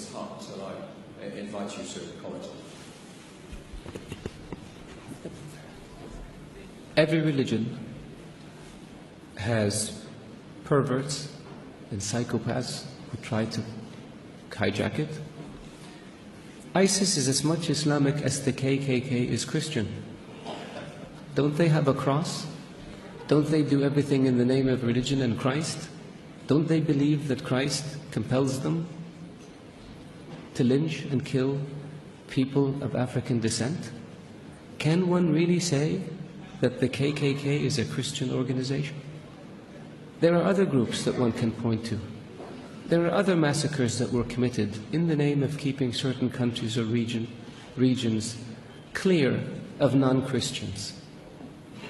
its heart, and I invite you to comment on it. Every religion has perverts and psychopaths who try to hijack it. ISIS is as much Islamic as the KKK is Christian. Don't they have a cross? Don't they do everything in the name of religion and Christ? Don't they believe that Christ compels them to lynch and kill people of African descent? Can one really say that the KKK is a Christian organization? There are other groups that one can point to. There are other massacres that were committed in the name of keeping certain countries or regions clear of non-Christians.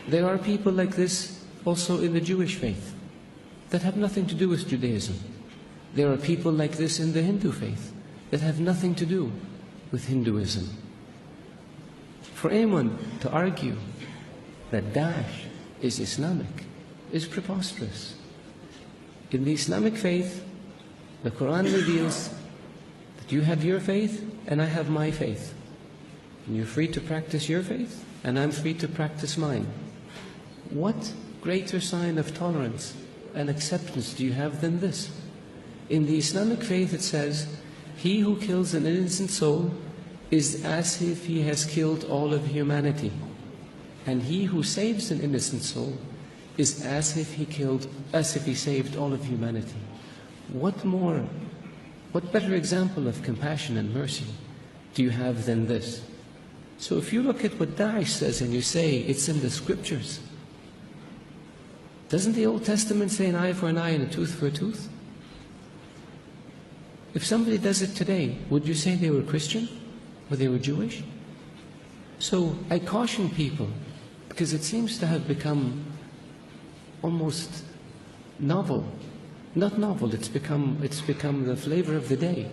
There are people like this also in the Jewish faith that have nothing to do with Judaism. There are people like this in the Hindu faith that have nothing to do with Hinduism. For anyone to argue that Daesh is Islamic is preposterous. In the Islamic faith, the Quran reveals that you have your faith and I have my faith. And you're free to practice your faith and I'm free to practice mine. What greater sign of tolerance and acceptance do you have than this? In the Islamic faith it says, he who kills an innocent soul is as if he has killed all of humanity. And he who saves an innocent soul is as if he saved all of humanity. What better example of compassion and mercy do you have than this? So if you look at what Daesh says and you say it's in the scriptures, doesn't the Old Testament say an eye for an eye and a tooth for a tooth? If somebody does it today, would you say they were Christian or they were Jewish? So I caution people, because it seems to have become almost novel. Not novel, it's become the flavor of the day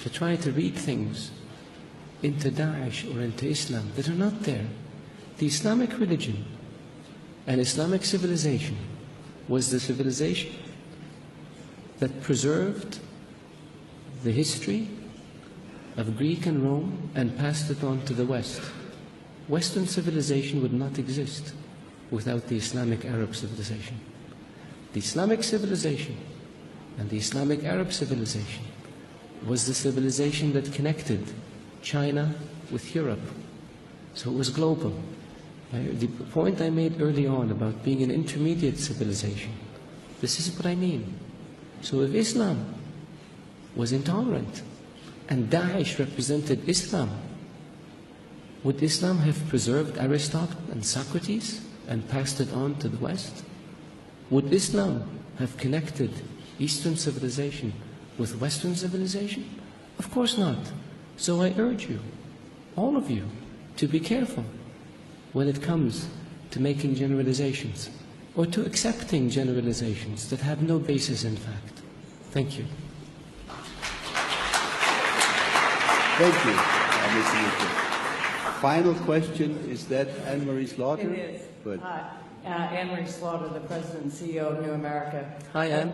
to try to read things into Daesh or into Islam that are not there. The Islamic religion and Islamic civilization was the civilization that preserved the history of Greek and Rome and passed it on to the West. Western civilization would not exist without the Islamic Arab civilization. The Islamic civilization and the Islamic Arab civilization was the civilization that connected China with Europe. So it was global. The point I made early on about being an intermediate civilization, this is what I mean. So if Islam was intolerant and Daesh represented Islam, would Islam have preserved Aristotle and Socrates and passed it on to the West? Would Islam have connected Eastern civilization with Western civilization? Of course not. So I urge you, all of you, to be careful when it comes to making generalizations or to accepting generalizations that have no basis in fact. Thank you. Thank you, Mr. Newton. Final question, is that Anne-Marie Slaughter? It is. Good. Hi, Anne-Marie Slaughter, the President and CEO of New America. Hi, Anne.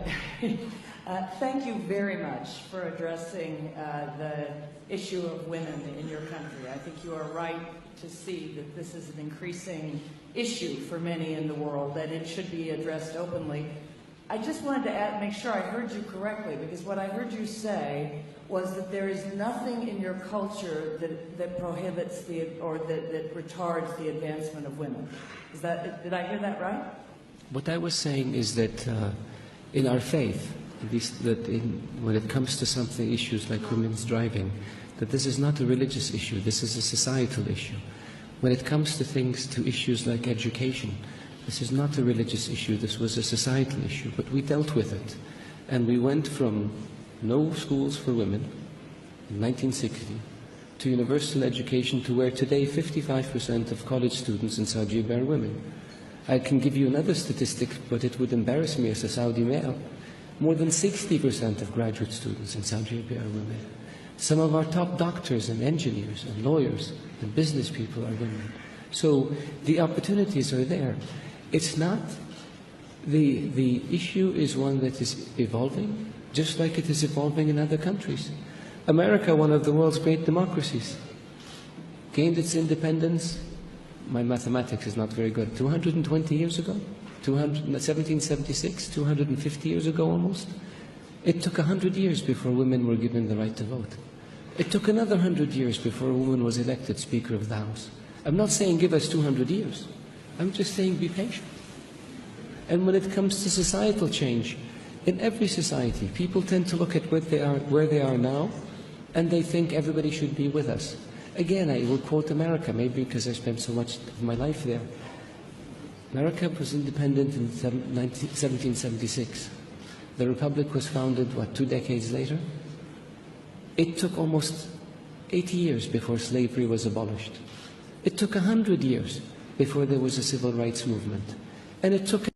Thank you very much for addressing the issue of women in your country. I think you are right to see that this is an increasing issue for many in the world, that it should be addressed openly. I just wanted to make sure I heard you correctly, because what I heard you say was that there is nothing in your culture that prohibits that retards the advancement of women. Did I hear that right? What I was saying is that in our faith, when it comes to something, issues like women's driving, that this is not a religious issue, this is a societal issue. When it comes to issues like education, this is not a religious issue, this was a societal issue, but we dealt with it. And we went from no schools for women in 1960 to universal education to where today 55% of college students in Saudi Arabia are women. I can give you another statistic, but it would embarrass me as a Saudi male. More than 60% of graduate students in Saudi Arabia are women. Some of our top doctors and engineers and lawyers and business people are women. So the opportunities are there. It's not, the issue is one that is evolving, just like it is evolving in other countries. America, one of the world's great democracies, gained its independence, my mathematics is not very good, 220 years ago? 1776, 250 years ago almost? It took 100 years before women were given the right to vote. It took another 100 years before a woman was elected Speaker of the House. I'm not saying give us 200 years. I'm just saying be patient. And when it comes to societal change, in every society, people tend to look at where they are now, and they think everybody should be with us. Again, I will quote America, maybe because I spent so much of my life there. America was independent in 1776. The Republic was founded, 2 decades later? It took almost 80 years before slavery was abolished. It took 100 years before there was a civil rights movement. And it took